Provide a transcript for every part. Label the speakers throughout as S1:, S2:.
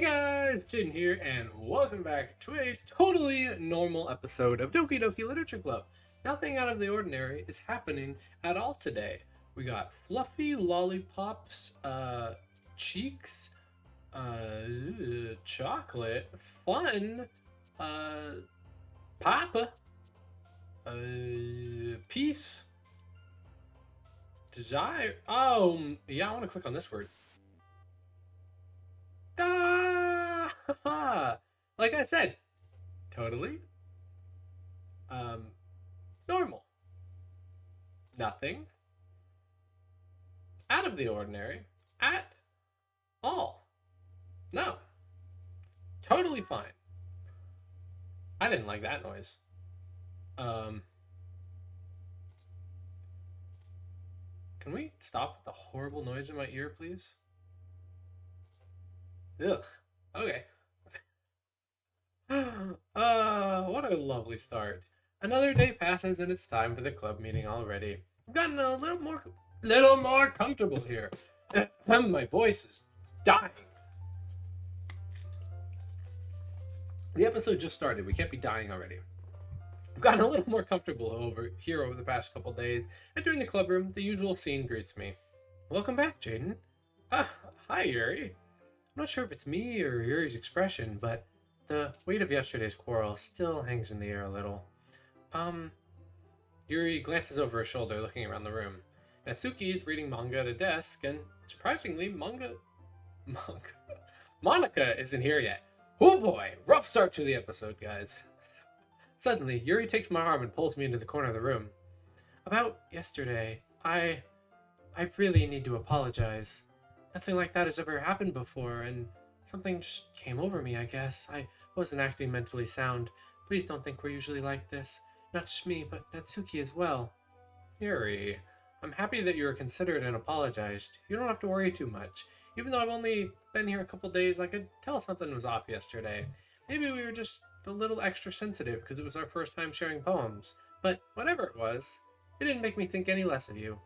S1: Guys, Jin here, and welcome back to a totally normal episode of Doki Doki Literature Club. Nothing out of the ordinary is happening at all today. We got fluffy lollipops, cheeks, chocolate, fun, papa, peace, desire. Oh, yeah, I want to click on this word. Ah! Like I said, totally normal. Nothing out of the ordinary at all. No. Totally fine. I didn't like that noise. Can we stop with the horrible noise in my ear, please? Ugh. Okay. What a lovely start. Another day passes and it's time for the club meeting already. I've gotten a little more comfortable here. My voice is dying. The episode just started. We can't be dying already. I've gotten a little more comfortable over the past couple days, and during the club room, the usual scene greets me. Welcome back, Jaden. Hi, Yuri. I'm not sure if it's me or Yuri's expression, but the weight of yesterday's quarrel still hangs in the air a little. Yuri glances over her shoulder, looking around the room. Natsuki is reading manga at a desk, and surprisingly, Monica isn't here yet. Oh boy, rough start to the episode, guys. Suddenly, Yuri takes my arm and pulls me into the corner of the room. About yesterday, I really need to apologize. Nothing like that has ever happened before, and something just came over me, I guess. I wasn't acting mentally sound. Please don't think we're usually like this. Not just me, but Natsuki as well. Yuri, I'm happy that you were considerate and apologized. You don't have to worry too much. Even though I've only been here a couple days, I could tell something was off yesterday. Maybe we were just a little extra sensitive because it was our first time sharing poems. But whatever it was, it didn't make me think any less of you.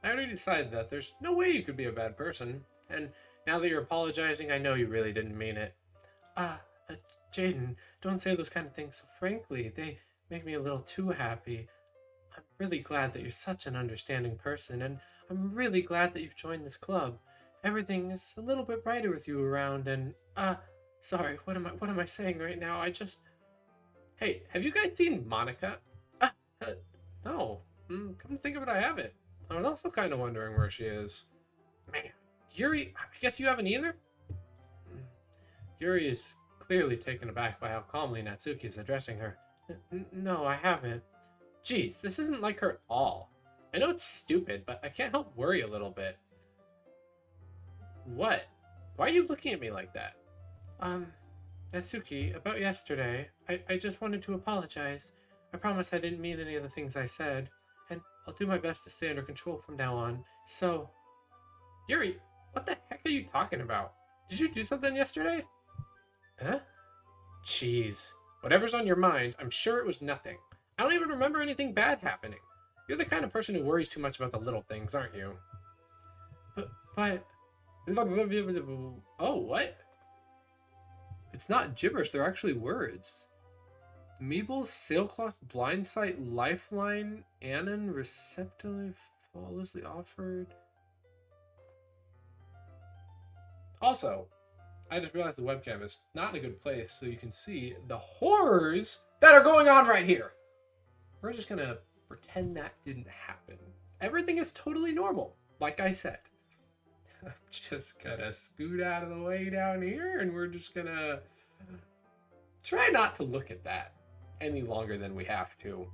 S1: I already decided that there's no way you could be a bad person. And now that you're apologizing, I know you really didn't mean it. Jaden, don't say those kind of things so frankly. They make me a little too happy. I'm really glad that you're such an understanding person, and I'm really glad that you've joined this club. Everything is a little bit brighter with you around, and, sorry, what am I saying right now? Hey, have you guys seen Monica? No. Come to think of it, I haven't. I was also kind of wondering where she is. Man. Yuri, I guess you haven't either? Yuri is clearly taken aback by how calmly Natsuki is addressing her. No, I haven't. Jeez, this isn't like her at all. I know it's stupid, but I can't help worry a little bit. What? Why are you looking at me like that? Natsuki, about yesterday, I just wanted to apologize. I promise I didn't mean any of the things I said, and I'll do my best to stay under control from now on. So... Yuri, what the heck are you talking about? Did you do something yesterday? Huh? Jeez. Whatever's on your mind, I'm sure it was nothing. I don't even remember anything bad happening. You're the kind of person who worries too much about the little things, aren't you? But... Oh, what? It's not gibberish, they're actually words. Meebles, sailcloth, blindsight, lifeline, Anon, receptively, flawlessly offered... Also, I just realized the webcam is not in a good place, so you can see the horrors that are going on right here. We're just gonna pretend that didn't happen. Everything is totally normal, like I said. I'm just gonna scoot out of the way down here, and we're just gonna try not to look at that any longer than we have to.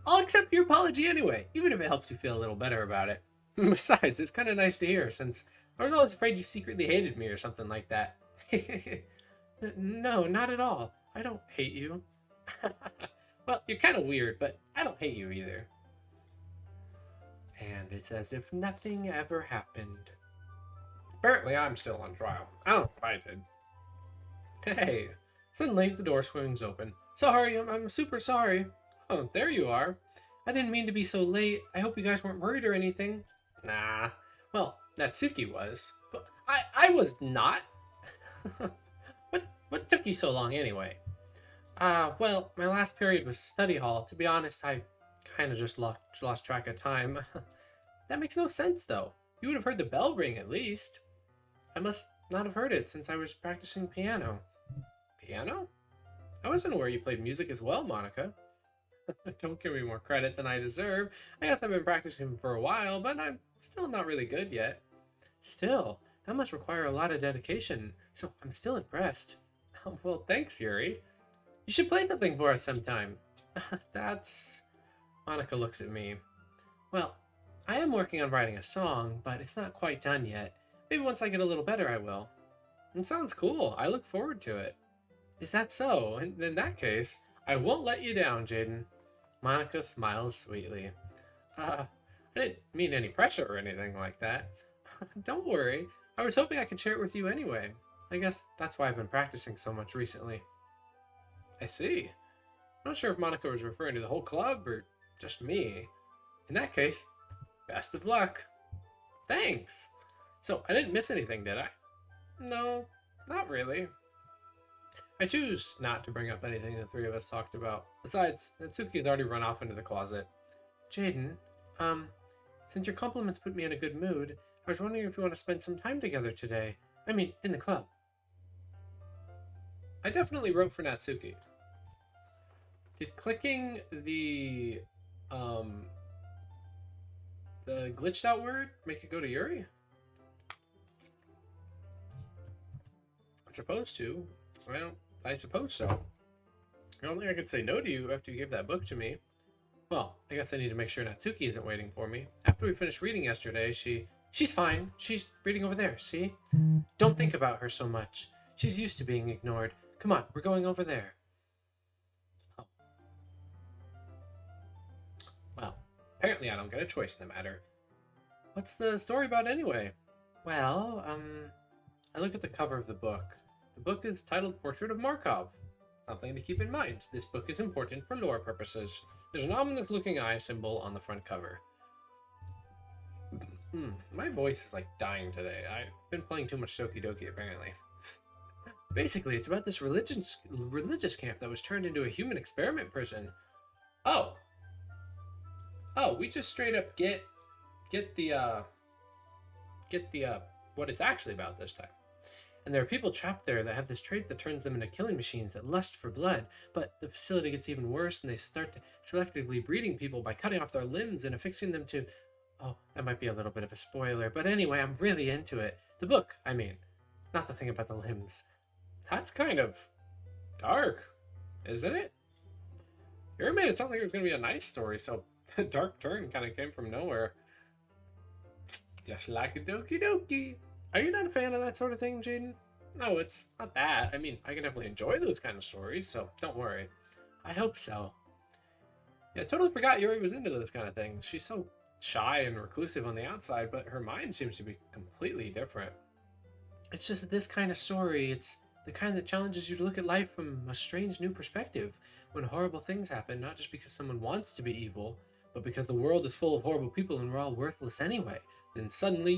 S1: I'll accept your apology anyway, even if it helps you feel a little better about it. Besides, it's kind of nice to hear, since I was always afraid you secretly hated me or something like that. No, not at all. I don't hate you. Well, you're kind of weird, but I don't hate you either. And it's as if nothing ever happened. Apparently, I'm still on trial. I don't know if I did. Hey, suddenly the door swings open. Sorry, I'm super sorry. Oh, there you are. I didn't mean to be so late. I hope you guys weren't worried or anything. Nah. Well, Natsuki was. But I was not. What took you so long anyway? Well, my last period was study hall. To be honest, I kind of just lost track of time. That makes no sense, though. You would have heard the bell ring at least. I must not have heard it since I was practicing piano. Piano? I wasn't aware you played music as well, Monica. Don't give me more credit than I deserve. I guess I've been practicing for a while, but I'm still not really good yet. Still, that must require a lot of dedication, so I'm still impressed. Well, thanks, Yuri. You should play something for us sometime. That's... Monica looks at me. Well, I am working on writing a song, but it's not quite done yet. Maybe once I get a little better, I will. It sounds cool. I look forward to it. Is that so? In that case, I won't let you down, Jaden. Monica smiles sweetly. I didn't mean any pressure or anything like that. Don't worry. I was hoping I could share it with you anyway. I guess that's why I've been practicing so much recently. I see. I'm not sure if Monica was referring to the whole club or just me. In that case, best of luck. Thanks. So, I didn't miss anything, did I? No, not really. I choose not to bring up anything the three of us talked about. Besides, Natsuki's already run off into the closet. Jaden, since your compliments put me in a good mood, I was wondering if you want to spend some time together today. I mean, in the club. I definitely wrote for Natsuki. Did clicking the glitched out word make it go to Yuri? I suppose to. I suppose so. I don't think I could say no to you after you gave that book to me. Well, I guess I need to make sure Natsuki isn't waiting for me. After we finished reading yesterday, she's fine. She's reading over there, see? Don't think about her so much. She's used to being ignored. Come on, we're going over there. Oh. Well, apparently I don't get a choice in the matter. What's the story about anyway? Well, I look at the cover of the book. The book is titled Portrait of Markov. Something to keep in mind. This book is important for lore purposes. There's an ominous-looking eye symbol on the front cover. My voice is like dying today. I've been playing too much Doki Doki, apparently. Basically, it's about this religious camp that was turned into a human experiment prison. Oh, we just straight up get the what it's actually about this time. And there are people trapped there that have this trait that turns them into killing machines that lust for blood. But the facility gets even worse, and they start to selectively breeding people by cutting off their limbs and affixing them to... Oh, that might be a little bit of a spoiler. But anyway, I'm really into it. The book, I mean. Not the thing about the limbs. That's kind of dark, isn't it? You made it sound like it was going to be a nice story, so the dark turn kind of came from nowhere. Just like a Doki Doki. Are you not a fan of that sort of thing, Jaden? No, it's not that. I mean, I can definitely enjoy those kind of stories, so don't worry. I hope so. Yeah, I totally forgot Yuri was into those kind of things. She's so shy and reclusive on the outside, but her mind seems to be completely different. It's just that this kind of story, it's the kind that challenges you to look at life from a strange new perspective. When horrible things happen, not just because someone wants to be evil, but because the world is full of horrible people and we're all worthless anyway. Then suddenly...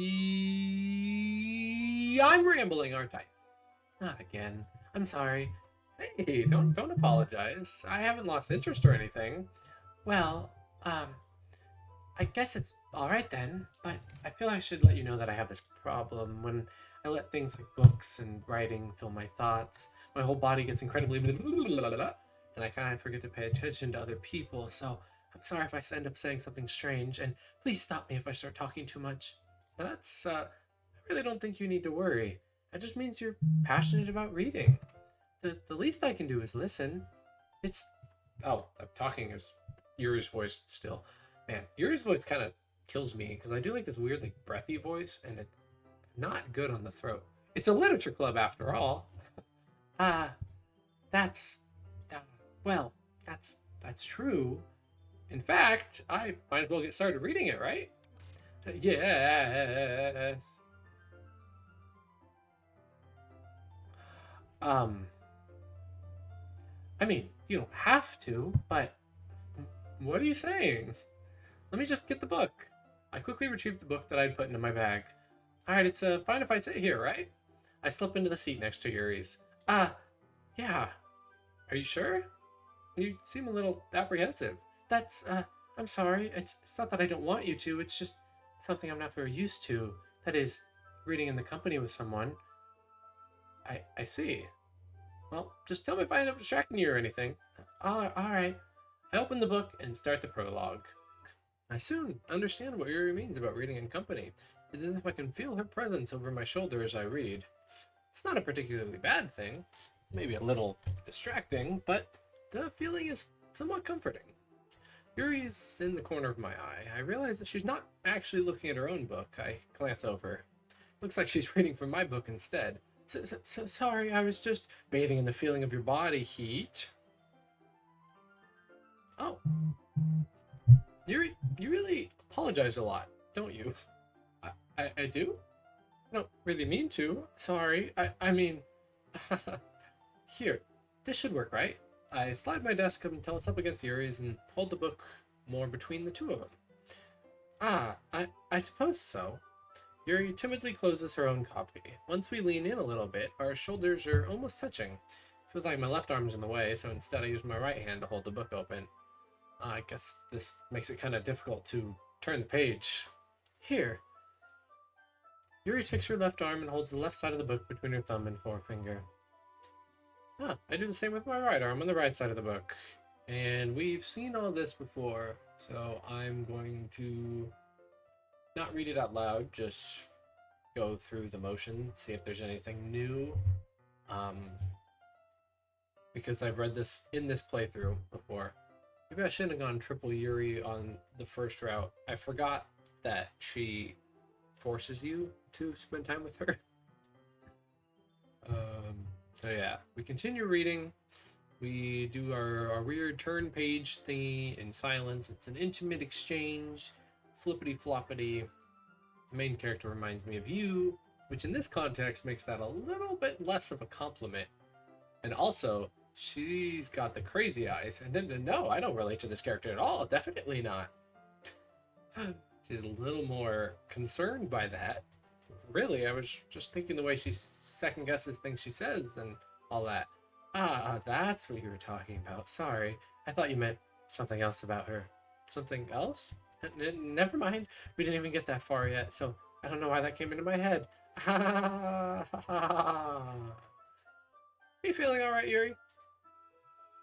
S1: I'm rambling, aren't I? Not again. I'm sorry. Hey, don't apologize. I haven't lost interest or anything. Well, I guess it's alright then, but I feel I should let you know that I have this problem. When I let things like books and writing fill my thoughts, my whole body gets incredibly and I kind of forget to pay attention to other people, so I'm sorry if I end up saying something strange, and please stop me if I start talking too much. That's, I really don't think you need to worry. That just means you're passionate about reading. The least I can do is listen. It's... Oh, I'm talking as Yuri's voice still. Man, Yuri's voice kind of kills me, because I do like this weird, like, breathy voice, and it's not good on the throat. It's a literature club, after all. Well, that's true. In fact, I might as well get started reading it, right? Yes. I mean, you don't have to, but what are you saying? Let me just get the book. I quickly retrieved the book that I'd put into my bag. Alright, it's fine if I sit here, right? I slip into the seat next to Yuri's. Yeah. Are you sure? You seem a little apprehensive. I'm sorry. It's not that I don't want you to, it's just something I'm not very used to. That is, reading in the company with someone. I see. Well, just tell me if I end up distracting you or anything. Alright. I open the book and start the prologue. I soon understand what Yuri means about reading in company. It's as if I can feel her presence over my shoulder as I read. It's not a particularly bad thing, maybe a little distracting, but the feeling is somewhat comforting. Yuri's in the corner of my eye. I realize that she's not actually looking at her own book. I glance over. Looks like she's reading from my book instead. Sorry, I was just bathing in the feeling of your body heat. Oh. Yuri, you really apologize a lot, don't you? I do? I don't really mean to. Sorry. I mean... Here, this should work, right? I slide my desk up until it's up against Yuri's and hold the book more between the two of them. I suppose so. Yuri timidly closes her own copy. Once we lean in a little bit, our shoulders are almost touching. Feels like my left arm's in the way, so instead I use my right hand to hold the book open. I guess this makes it kind of difficult to turn the page. Here. Yuri takes her left arm and holds the left side of the book between her thumb and forefinger. I do the same with my right arm on the right side of the book. And we've seen all this before, so I'm going to not read it out loud, just go through the motion, see if there's anything new. Because I've read this in this playthrough before. Maybe I shouldn't have gone triple Yuri on the first route. I forgot that she forces you to spend time with her. So yeah, we continue reading. We do our weird turn page thingy in silence. It's an intimate exchange. Flippity floppity. The main character reminds me of you, which in this context makes that a little bit less of a compliment. And also, she's got the crazy eyes. And no, I don't relate to this character at all. Definitely not. She's a little more concerned by that. Really, I was just thinking the way she second guesses things she says and all that. That's what you were talking about. Sorry. I thought you meant something else about her. Something else? Never mind. We didn't even get that far yet, so I don't know why that came into my head. Are you feeling alright, Yuri?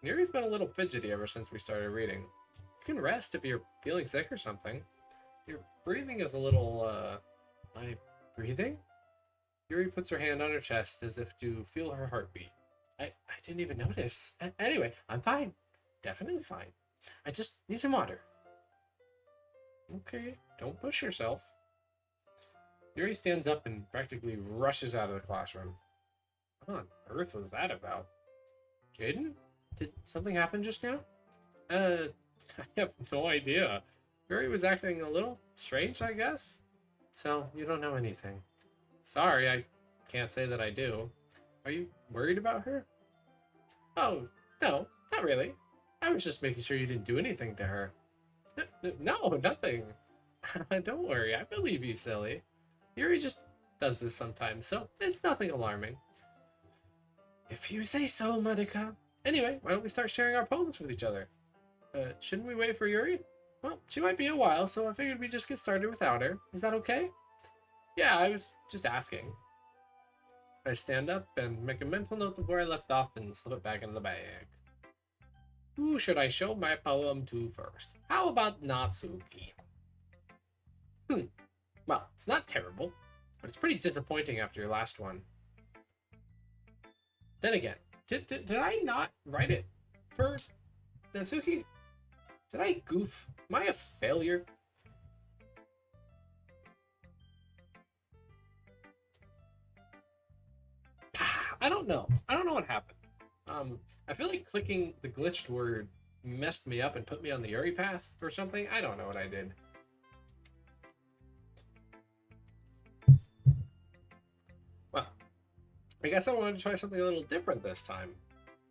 S1: Yuri's been a little fidgety ever since we started reading. You can rest if you're feeling sick or something. Your breathing is a little, my breathing? Yuri puts her hand on her chest as if to feel her heartbeat. I didn't even notice. Anyway, I'm fine. Definitely fine. I just need some water. Okay, don't push yourself. Yuri stands up and practically rushes out of the classroom. What on earth was that about? Jaden? Did something happen just now? I have no idea. Yuri was acting a little strange, I guess. So, you don't know anything. Sorry, I can't say that I do. Are you worried about her? Oh, no, not really. I was just making sure you didn't do anything to her. No, nothing. Don't worry, I believe you, silly. Yuri just does this sometimes, so it's nothing alarming. If you say so, Madoka. Anyway, why don't we start sharing our poems with each other? Shouldn't we wait for Yuri? Well, she might be a while, so I figured we'd just get started without her. Is that okay? Yeah, I was just asking. I stand up and make a mental note of where I left off and slip it back in the bag. Who should I show my poem to first? How about Natsuki? Well, it's not terrible, but it's pretty disappointing after your last one. Then again, did I not write it for Natsuki? Did I goof? Am I a failure? I don't know. I don't know what happened. I feel like clicking the glitched word messed me up and put me on the Yuri path or something. I don't know what I did. Well, I guess I wanted to try something a little different this time.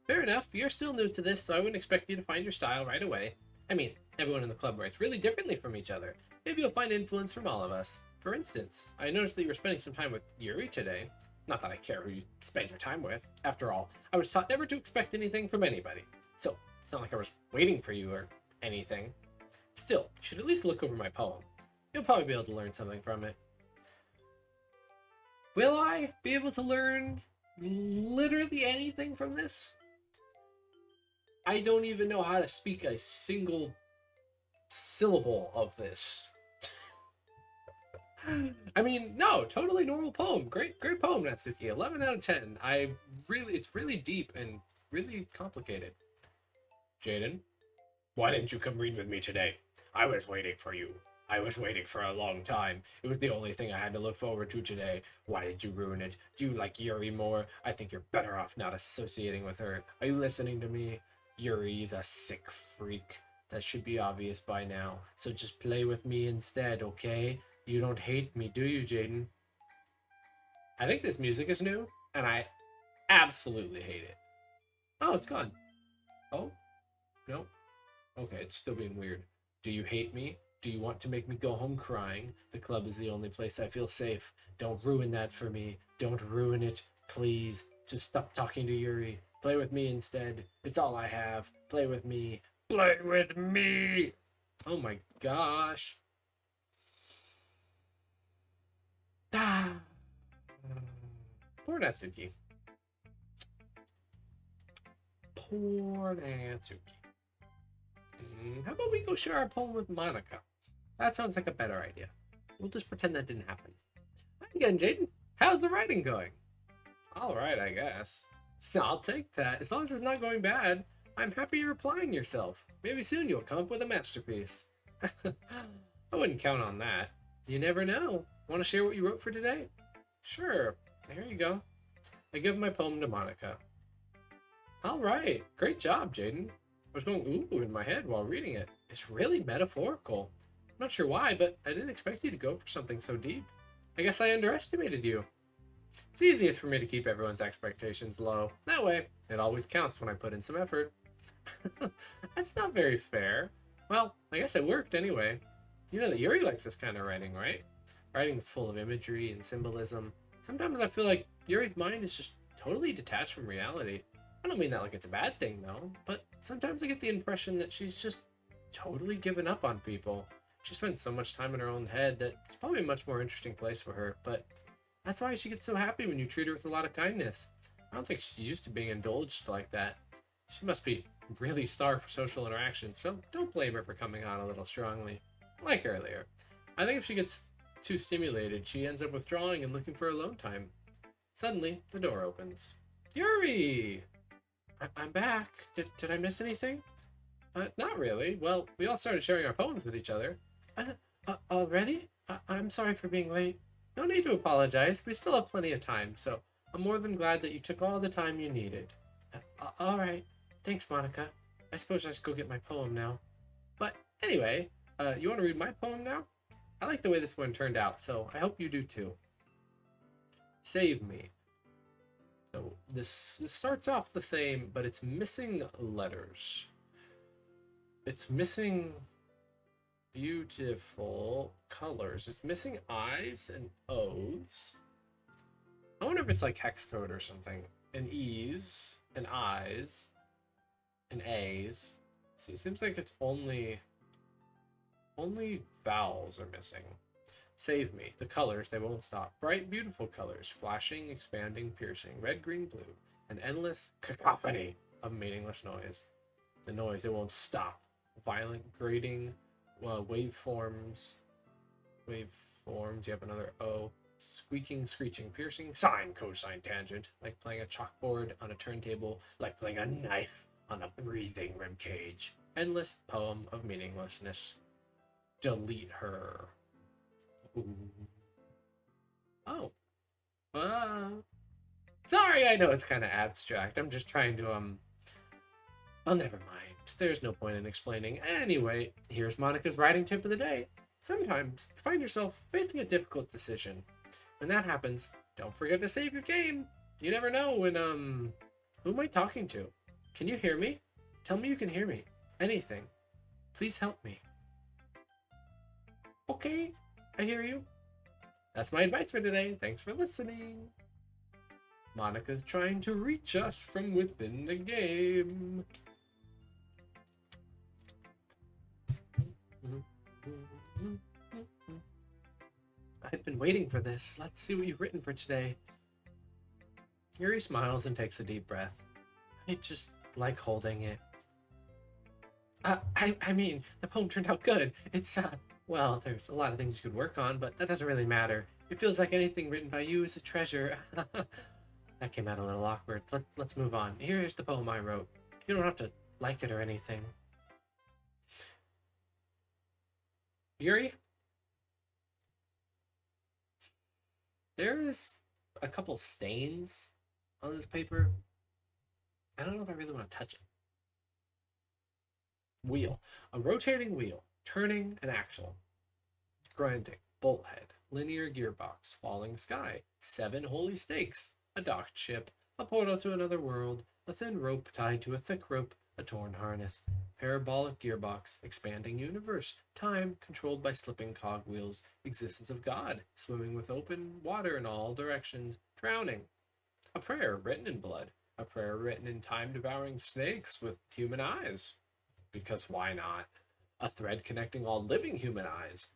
S1: Fair enough, you're still new to this, so I wouldn't expect you to find your style right away. I mean, everyone in the club writes really differently from each other. Maybe you'll find influence from all of us. For instance, I noticed that you were spending some time with Yuri today. Not that I care who you spend your time with. After all, I was taught never to expect anything from anybody. So, it's not like I was waiting for you or anything. Still, you should at least look over my poem. You'll probably be able to learn something from it. Will I be able to learn literally anything from this? I don't even know how to speak a single syllable of this. I mean, no, totally normal poem. Great poem, Natsuki. 11 out of 10. It's really deep and really complicated. Jaden, why didn't you come read with me today? I was waiting for you. I was waiting for a long time. It was the only thing I had to look forward to today. Why did you ruin it? Do you like Yuri more? I think you're better off not associating with her. Are you listening to me? Yuri's a sick freak. That should be obvious by now. So just play with me instead, okay? You don't hate me, do you, Jaden? I think this music is new, and I absolutely hate it. Oh, it's gone. Oh, no. Okay, it's still being weird. Do you hate me? Do you want to make me go home crying? The club is the only place I feel safe. Don't ruin that for me. Don't ruin it, please. Just stop talking to Yuri. Play with me instead. It's all I have. Play with me. Play with me! Oh my gosh. Ah. Poor Natsuki. Poor Natsuki. How about we go share our poem with Monica? That sounds like a better idea. We'll just pretend that didn't happen. Hi again, Jaden. How's the writing going? All right, I guess. I'll take that. As long as it's not going bad, I'm happy you're applying yourself. Maybe soon you'll come up with a masterpiece. I wouldn't count on that. You never know. Want to share what you wrote for today? Sure. Here you go. I give my poem to Monica. All right. Great job, Jaden. I was going ooh in my head while reading it. It's really metaphorical. I'm not sure why, but I didn't expect you to go for something so deep. I guess I underestimated you. It's easiest for me to keep everyone's expectations low. That way, it always counts when I put in some effort. That's not very fair. Well, I guess it worked anyway. You know that Yuri likes this kind of writing, right? Writing that's full of imagery and symbolism. Sometimes I feel like Yuri's mind is just totally detached from reality. I don't mean that like it's a bad thing, though, but sometimes I get the impression that she's just totally given up on people. She spends so much time in her own head that it's probably a much more interesting place for her, but that's why she gets so happy when you treat her with a lot of kindness. I don't think she's used to being indulged like that. She must be really starved for social interaction, so don't blame her for coming on a little strongly. Like earlier, I think if she gets too stimulated, she ends up withdrawing and looking for alone time. Suddenly, the door opens. Yuri! I'm back. Did I miss anything? Not really. Well, we all started sharing our poems with each other. Already? I'm sorry for being late. No need to apologize. We still have plenty of time, so I'm more than glad that you took all the time you needed. All right. Thanks, Monica. I suppose I should go get my poem now. But anyway, you want to read my poem now? I like the way this one turned out, so I hope you do too. Save me. So this starts off the same, but it's missing letters. It's missing beautiful colors. It's missing I's and O's. I wonder if it's like hex code or something. And E's and I's and A's. So it seems like it's only vowels are missing. Save me. The colors, they won't stop. Bright, beautiful colors. Flashing, expanding, piercing. Red, green, blue. An endless cacophony of meaningless noise. The noise, it won't stop. Violent, grating, waveforms. Waveforms, you have another O. Squeaking, screeching, piercing. Sine, cosine, tangent. Like playing a chalkboard on a turntable. Like playing a knife on a breathing ribcage. Endless poem of meaninglessness. Delete her. Ooh. Oh. Sorry, I know it's kind of abstract. I'm just trying to, well, never mind. There's no point in explaining. Anyway, here's Monica's writing tip of the day. Sometimes you find yourself facing a difficult decision. When that happens, don't forget to save your game. You never know when, who am I talking to? Can you hear me? Tell me you can hear me. Anything. Please help me. Okay, I hear you. That's my advice for today. Thanks for listening. Monica's trying to reach us from within the game. I've been waiting for this. Let's see what you've written for today. Yuri smiles and takes a deep breath. I just like holding it. I mean, the poem turned out good. It's, well, there's a lot of things you could work on, but that doesn't really matter. It feels like anything written by you is a treasure. That came out a little awkward. Let's move on. Here's the poem I wrote. You don't have to like it or anything. Yuri? There is a couple stains on this paper. I don't know if I really want to touch it. Wheel. A rotating wheel. Turning an axle. Grinding. Bolt head. Linear gearbox. Falling sky. 7 holy stakes. A docked ship. A portal to another world. A thin rope tied to a thick rope. A torn harness. Parabolic gearbox. Expanding universe. Time controlled by slipping cogwheels. Existence of God. Swimming with open water in all directions. Drowning. A prayer written in blood. A prayer written in time-devouring snakes with human eyes. Because why not? A thread connecting all living human eyes.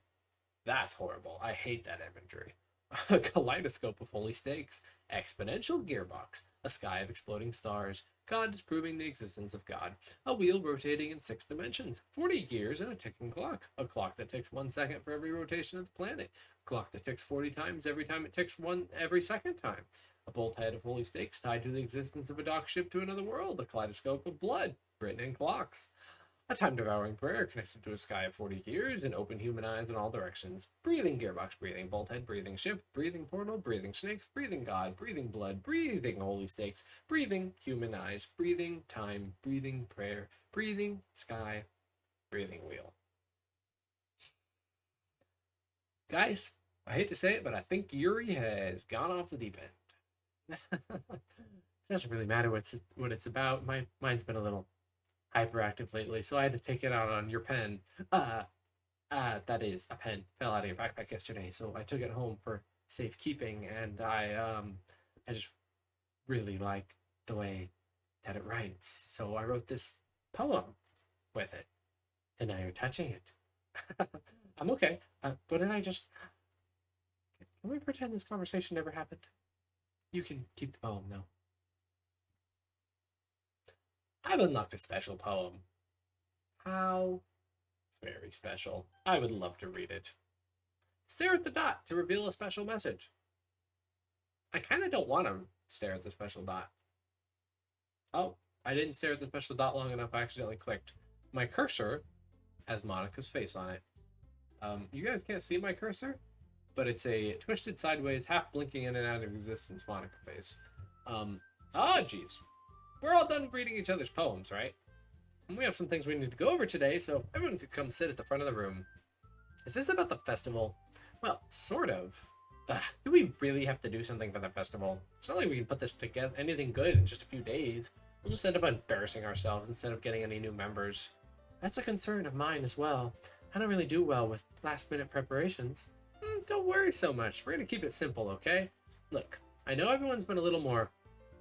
S1: That's horrible. I hate that imagery. A kaleidoscope of holy stakes. Exponential gearbox. A sky of exploding stars. God disproving the existence of God. A wheel rotating in 6 dimensions. 40 gears and a ticking clock. A clock that ticks 1 second for every rotation of the planet. A clock that ticks 40 times every time it ticks 1 every second time. A bolt head of holy stakes tied to the existence of a dock ship to another world. A kaleidoscope of blood written in clocks. A time-devouring prayer connected to a sky of 40 gears and open human eyes in all directions. Breathing gearbox, breathing bolt head, breathing ship, breathing portal, breathing snakes, breathing God, breathing blood, breathing holy stakes, breathing human eyes, breathing time, breathing prayer, breathing sky, breathing wheel. Guys, I hate to say it, but I think Yuri has gone off the deep end. It doesn't really matter what it's about. My mind's been a little hyperactive lately, so I had to take it out on your pen. That is, a pen fell out of your backpack yesterday, so I took it home for safekeeping, and I just really like the way that it writes, so I wrote this poem with it, and now you're touching it. I'm okay, but then I just... Can we pretend this conversation never happened? You can keep the poem, though. I've unlocked a special poem. How very special. I would love to read it. Stare at the dot to reveal a special message. I kind of don't want to stare at the special dot. Oh, I didn't stare at the special dot long enough. I accidentally clicked. My cursor has Monica's face on it. You guys can't see my cursor, but it's a twisted sideways, half blinking in and out of existence Monica face. Geez. We're all done reading each other's poems, right? And we have some things we need to go over today, so everyone could come sit at the front of the room. Is this about the festival? Well, sort of. Do we really have to do something for the festival? It's not like we can put this together, anything good in just a few days. We'll just end up embarrassing ourselves instead of getting any new members. That's a concern of mine as well. I don't really do well with last-minute preparations. Don't worry so much. We're going to keep it simple, okay? Look, I know everyone's been a little more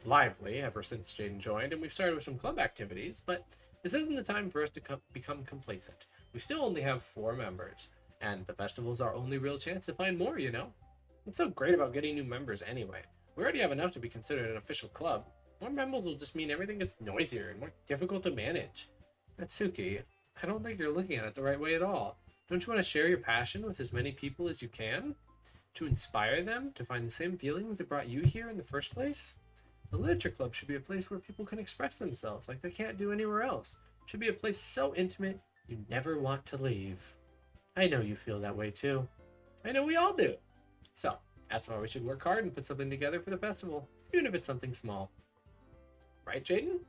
S1: lively ever since Jaden joined, and we've started with some club activities, but this isn't the time for us to become complacent. We still only have 4 members, and the festival's our only real chance to find more, you know? What's so great about getting new members anyway? We already have enough to be considered an official club. More members will just mean everything gets noisier and more difficult to manage. Natsuki, I don't think you're looking at it the right way at all. Don't you want to share your passion with as many people as you can? To inspire them to find the same feelings that brought you here in the first place? The Literature Club should be a place where people can express themselves like they can't do anywhere else. It should be a place so intimate you never want to leave. I know you feel that way too. I know we all do. So, that's why we should work hard and put something together for the festival, even if it's something small. Right, Jaden?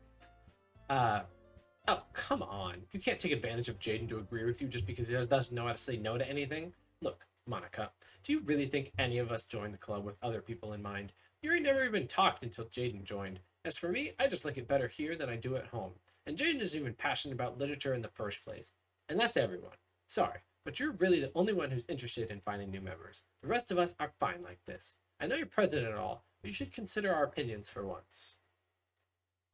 S1: Oh, come on. You can't take advantage of Jaden to agree with you just because he doesn't know how to say no to anything. Look, Monica, do you really think any of us joined the club with other people in mind? Yuri never even talked until Jaden joined. As for me, I just like it better here than I do at home. And Jaden isn't even passionate about literature in the first place. And that's everyone. Sorry, but you're really the only one who's interested in finding new members. The rest of us are fine like this. I know you're president and all, but you should consider our opinions for once.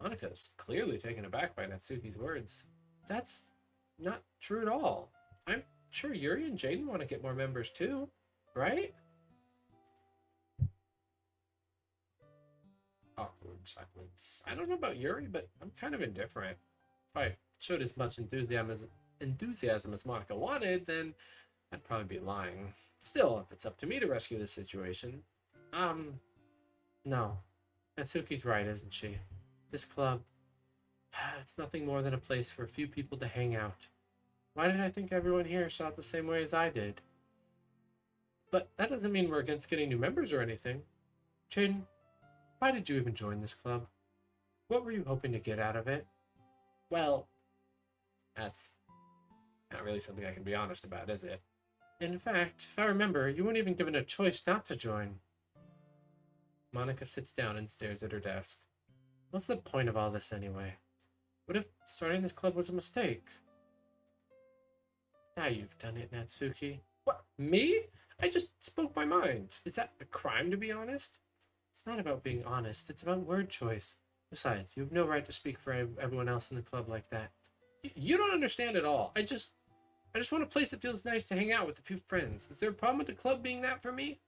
S1: Monika's clearly taken aback by Natsuki's words. That's not true at all. I'm sure Yuri and Jaden want to get more members too, right? Awkward silence. I don't know about Yuri, but I'm kind of indifferent. If I showed as much enthusiasm as Monika wanted, then I'd probably be lying. Still, if it's up to me to rescue this situation, no. Natsuki's right, isn't she? This club, it's nothing more than a place for a few people to hang out. Why did I think everyone here saw it the same way as I did? But that doesn't mean we're against getting new members or anything. Jaden, why did you even join this club? What were you hoping to get out of it? Well, that's not really something I can be honest about, is it? In fact, if I remember, you weren't even given a choice not to join. Monika sits down and stares at her desk. What's the point of all this anyway? What if starting this club was a mistake? Now you've done it, Natsuki. What, me? I just spoke my mind. Is that a crime, to be honest? It's not about being honest. It's about word choice. Besides, you have no right to speak for everyone else in the club like that. You don't understand at all. I just want a place that feels nice to hang out with a few friends. Is there a problem with the club being that for me?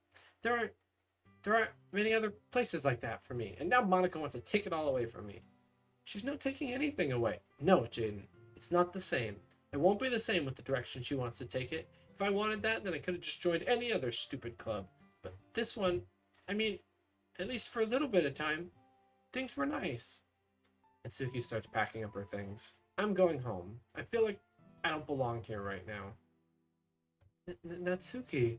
S1: There aren't many other places like that for me. And now Monika wants to take it all away from me. She's not taking anything away. No, Jaden. It's not the same. It won't be the same with the direction she wants to take it. If I wanted that, then I could have just joined any other stupid club. But this one, I mean, at least for a little bit of time, things were nice. Natsuki starts packing up her things. I'm going home. I feel like I don't belong here right now. Natsuki.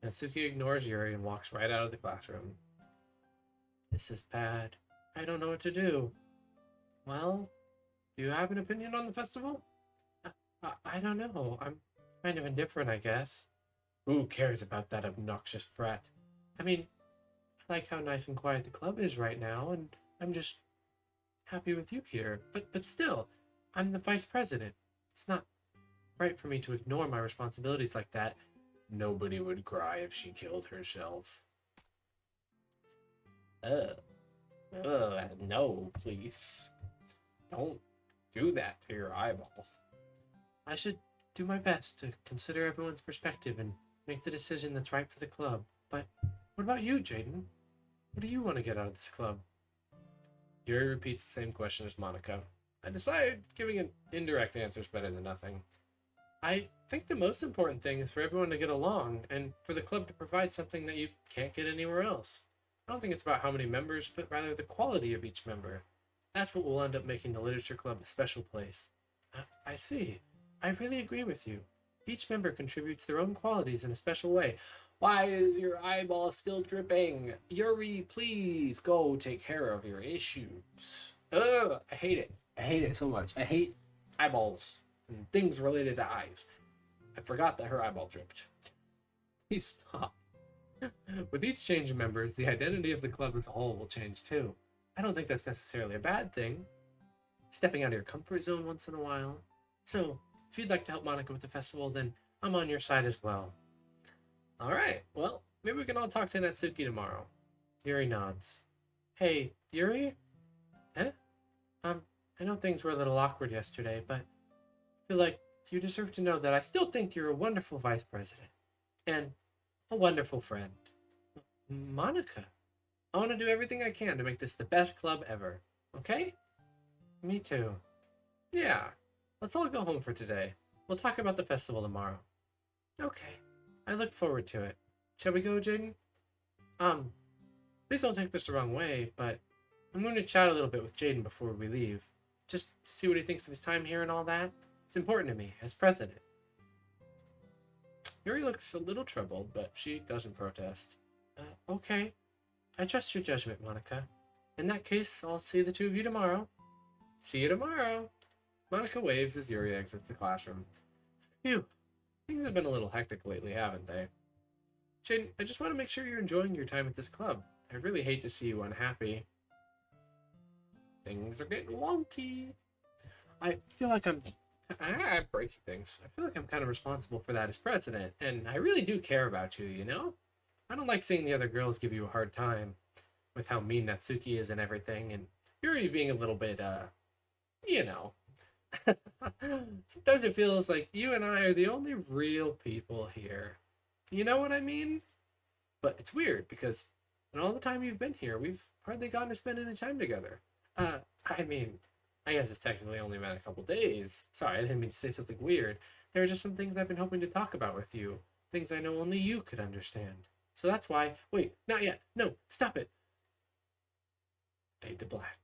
S1: Natsuki ignores Yuri and walks right out of the classroom. This is bad. I don't know what to do. Well, do you have an opinion on the festival? I don't know. I'm kind of indifferent, I guess. Who cares about that obnoxious brat? I mean, I like how nice and quiet the club is right now, and I'm just happy with you here. But still, I'm the vice president. It's not right for me to ignore my responsibilities like that. Nobody would cry if she killed herself. No, please. Don't do that to your eyeball. I should do my best to consider everyone's perspective and make the decision that's right for the club. But what about you, Jaden? What do you want to get out of this club? Yuri repeats the same question as Monika. I decided giving an indirect answer is better than nothing. I think the most important thing is for everyone to get along and for the club to provide something that you can't get anywhere else. I don't think it's about how many members, but rather the quality of each member. That's what will end up making the literature club a special place. I see. I really agree with you. Each member contributes their own qualities in a special way. Why is your eyeball still dripping? Yuri, please go take care of your issues. Ugh, I hate it. I hate it so much. I hate eyeballs and things related to eyes. I forgot that her eyeball dripped. Please stop. With each change of members, the identity of the club as a whole will change too. I don't think that's necessarily a bad thing. Stepping out of your comfort zone once in a while. So, if you'd like to help Monika with the festival, then I'm on your side as well. Alright, well, maybe we can all talk to Natsuki tomorrow. Yuri nods. Hey, Yuri? Eh? I know things were a little awkward yesterday, but I feel like you deserve to know that I still think you're a wonderful vice president. And a wonderful friend. Monika, I want to do everything I can to make this the best club ever. Okay? Me too. Yeah, let's all go home for today. We'll talk about the festival tomorrow. Okay, I look forward to it. Shall we go, Jaden? Please don't take this the wrong way, but I'm going to chat a little bit with Jaden before we leave. Just to see what he thinks of his time here and all that. It's important to me, as president. Yuri looks a little troubled, but she doesn't protest. Okay. I trust your judgment, Monika. In that case, I'll see the two of you tomorrow. See you tomorrow. Monika waves as Yuri exits the classroom. Phew. Things have been a little hectic lately, haven't they? Jaden, I just want to make sure you're enjoying your time at this club. I really hate to see you unhappy. Things are getting wonky. I feel like I'm breaking things. I feel like I'm kind of responsible for that as president, and I really do care about you, you know? I don't like seeing the other girls give you a hard time with how mean Natsuki is and everything, and Yuri being a little bit, you know. Sometimes it feels like you and I are the only real people here. You know what I mean? But it's weird because in all the time you've been here, we've hardly gotten to spend any time together. I mean, I guess it's technically only been a couple days. Sorry, I didn't mean to say something weird. There are just some things I've been hoping to talk about with you. Things I know only you could understand. So that's why. Wait, not yet. No, stop it. Fade to black.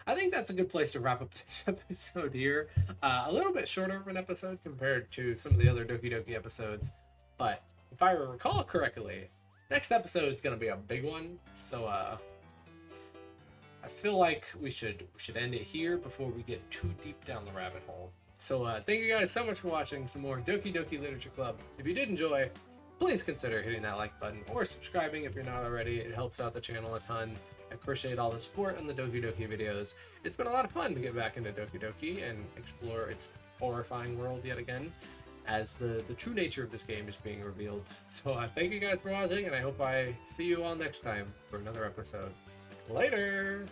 S1: I think that's a good place to wrap up this episode here. A little bit shorter of an episode compared to some of the other Doki Doki episodes, but if I recall correctly, next episode is going to be a big one. So I feel like we should end it here before we get too deep down the rabbit hole. So thank you guys so much for watching some more Doki Doki Literature Club. If you did enjoy, please consider hitting that like button or subscribing if you're not already. It helps out the channel a ton. I appreciate all the support on the Doki Doki videos. It's been a lot of fun to get back into Doki Doki and explore its horrifying world yet again, as the true nature of this game is being revealed. So thank you guys for watching, and I hope I see you all next time for another episode. Later!